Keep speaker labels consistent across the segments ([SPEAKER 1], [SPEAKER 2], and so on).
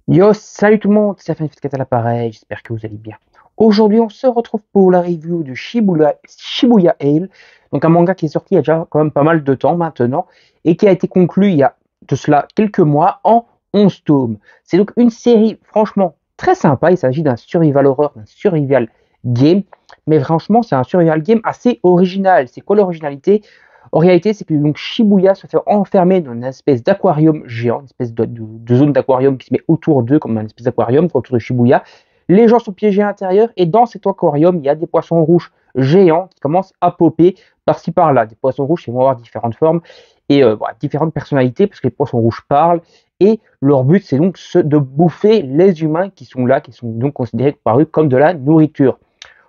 [SPEAKER 1] Yo, salut tout le monde, c'est Fanny à l'appareil, j'espère que vous allez bien. Aujourd'hui, on se retrouve pour la review de Shibuya Ale, donc un manga qui est sorti il y a déjà quand même pas mal de temps maintenant, et qui a été conclu il y a de cela quelques mois en 11 tomes. C'est donc une série franchement très sympa, il s'agit d'un survival horror, d'un survival game, mais franchement c'est un survival game assez original. C'est quoi l'originalité? En réalité, c'est que donc Shibuya se fait enfermer dans une espèce d'aquarium géant, une espèce de zone d'aquarium qui se met autour d'eux, comme un espèce d'aquarium autour de Shibuya. Les gens sont piégés à l'intérieur et dans cet aquarium, il y a des poissons rouges géants qui commencent à popper par-ci par-là. Des poissons rouges qui vont avoir différentes formes et différentes personnalités parce que les poissons rouges parlent. Et leur but, c'est donc de bouffer les humains qui sont là, qui sont donc considérés par eux comme de la nourriture.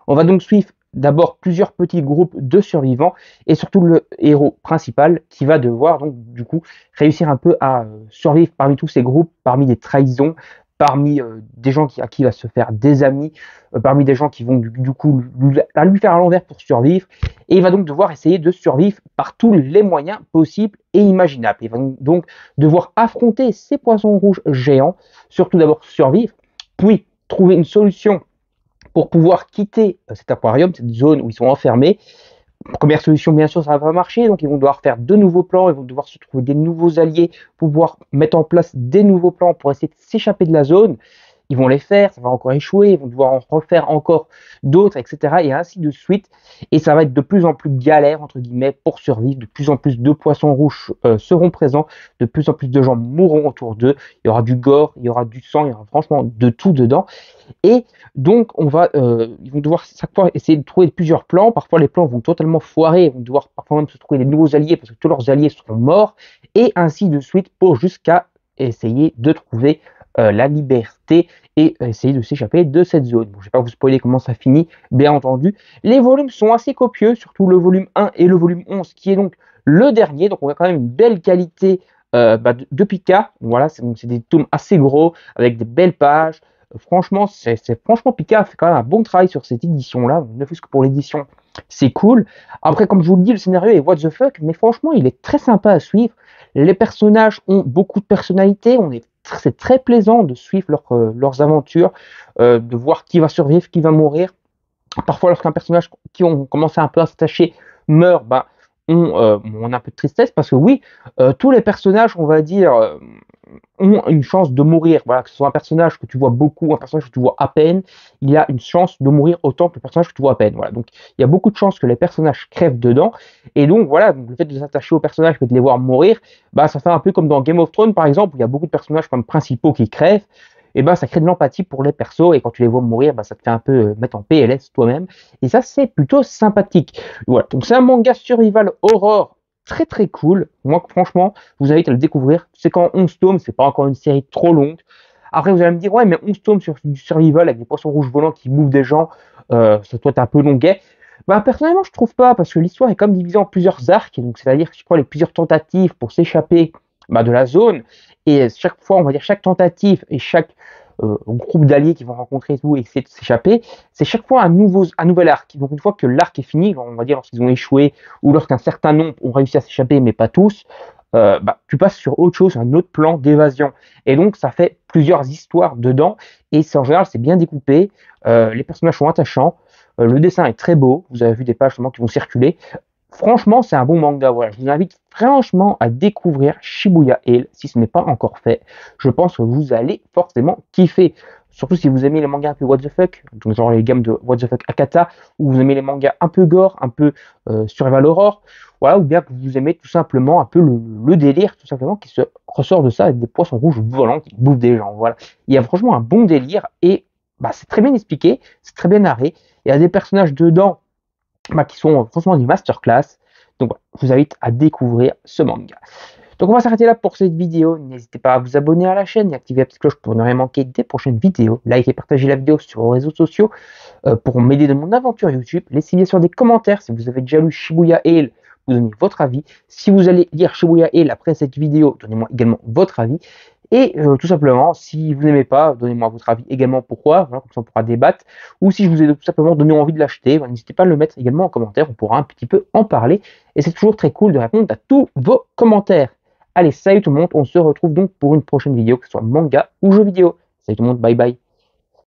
[SPEAKER 1] On va donc suivre d'abord plusieurs petits groupes de survivants et surtout le héros principal qui va devoir donc du coup réussir un peu à survivre parmi tous ces groupes, parmi des trahisons, parmi des gens à qui il va se faire des amis, parmi des gens qui vont du coup lui faire à l'envers pour survivre. Et il va donc devoir essayer de survivre par tous les moyens possibles et imaginables. Il va donc devoir affronter ces poissons rouges géants, surtout d'abord survivre, puis trouver une solution pour pouvoir quitter cet aquarium, cette zone où ils sont enfermés. Première solution, bien sûr, ça va pas marcher, donc ils vont devoir faire de nouveaux plans, ils vont devoir se trouver des nouveaux alliés pour pouvoir mettre en place des nouveaux plans pour essayer de s'échapper de la zone. Ils vont les faire, ça va encore échouer, ils vont devoir en refaire encore d'autres, etc. Et ainsi de suite. Et ça va être de plus en plus galère, entre guillemets, pour survivre. De plus en plus de poissons rouges seront présents, de plus en plus de gens mourront autour d'eux. Il y aura du gore, il y aura du sang, il y aura franchement de tout dedans. Et donc, ils vont devoir chaque fois essayer de trouver plusieurs plans. Parfois, les plans vont totalement foirer. Ils vont devoir parfois même se trouver des nouveaux alliés parce que tous leurs alliés seront morts. Et ainsi de suite pour jusqu'à essayer de trouver la liberté et essayer de s'échapper de cette zone. Bon, je ne vais pas vous spoiler comment ça finit, bien entendu. Les volumes sont assez copieux, surtout le volume 1 et le volume 11, qui est donc le dernier. Donc, on a quand même une belle qualité de Pika. Voilà, c'est des tomes assez gros avec des belles pages. Franchement, franchement Pika fait quand même un bon travail sur cette édition-là. Ne fût-ce que pour l'édition, c'est cool. Après, comme je vous le dis, le scénario est what the fuck, mais franchement, il est très sympa à suivre. Les personnages ont beaucoup de personnalité. C'est très plaisant de suivre leurs aventures, de voir qui va survivre, qui va mourir. Parfois, lorsqu'un personnage qui on commence un peu à s'attacher meurt, ben, on a un peu de tristesse parce que oui, tous les personnages, on va dire, ont une chance de mourir. Voilà, que ce soit un personnage que tu vois beaucoup, un personnage que tu vois à peine, il a une chance de mourir autant que le personnage que tu vois à peine. Voilà, donc il y a beaucoup de chances que les personnages crèvent dedans. Et donc voilà, donc, le fait de s'attacher aux personnages et de les voir mourir, bah, ça fait un peu comme dans Game of Thrones par exemple, où il y a beaucoup de personnages comme principaux qui crèvent. Et ben ça crée de l'empathie pour les persos et quand tu les vois mourir, bah, ça te fait un peu mettre en PLS toi-même. Et ça, c'est plutôt sympathique. Voilà, donc c'est un manga survival horror très très cool. Moi, franchement, je vous invite à le découvrir. C'est qu'en 11 tomes, c'est pas encore une série trop longue. Après, vous allez me dire, ouais, mais 11 tomes sur du survival avec des poissons rouges volants qui bouffent des gens, ça doit être un peu longuet. Bah, personnellement, je trouve pas, parce que l'histoire est comme divisée en plusieurs arcs, donc c'est-à-dire que je crois les plusieurs tentatives pour s'échapper bah, de la zone, et chaque fois, on va dire, chaque tentative et chaque groupe d'alliés qui vont rencontrer et tout et essayer de s'échapper, c'est chaque fois un nouvel arc. Donc une fois que l'arc est fini, on va dire lorsqu'ils ont échoué ou lorsqu'un certain nombre ont réussi à s'échapper, mais pas tous, bah, tu passes sur autre chose, un autre plan d'évasion. Et donc ça fait plusieurs histoires dedans, et en général c'est bien découpé, les personnages sont attachants, le dessin est très beau, vous avez vu des pages justement qui vont circuler. Franchement, c'est un bon manga. Voilà. Je vous invite franchement à découvrir Shibuya Ale si ce n'est pas encore fait. Je pense que vous allez forcément kiffer. Surtout si vous aimez les mangas un peu what the fuck, donc genre les gammes de what the fuck Akata, ou vous aimez les mangas un peu gore, un peu survival horror, voilà, ou bien que vous aimez tout simplement un peu le délire, tout simplement, qui se ressort de ça avec des poissons rouges volants qui bouffent des gens. Voilà. Il y a franchement un bon délire et bah, c'est très bien expliqué, c'est très bien narré. Il y a des personnages dedans bah, qui sont franchement des masterclass. Donc voilà, je vous invite à découvrir ce manga. Donc on va s'arrêter là pour cette vidéo. N'hésitez pas à vous abonner à la chaîne et activer la petite cloche pour ne rien manquer des prochaines vidéos. Like et partagez la vidéo sur vos réseaux sociaux pour m'aider dans mon aventure YouTube. Laissez bien sûr des commentaires si vous avez déjà lu Shibuya Ale, vous donnez votre avis. Si vous allez lire Shibuya Ale après cette vidéo, donnez-moi également votre avis. Et tout simplement, si vous n'aimez pas, donnez-moi votre avis également pourquoi, voilà, comme ça on pourra débattre. Ou si je vous ai tout simplement donné envie de l'acheter, bah, n'hésitez pas à le mettre également en commentaire, on pourra un petit peu en parler. Et c'est toujours très cool de répondre à tous vos commentaires. Allez, salut tout le monde, on se retrouve donc pour une prochaine vidéo, que ce soit manga ou jeu vidéo. Salut tout le monde, bye bye.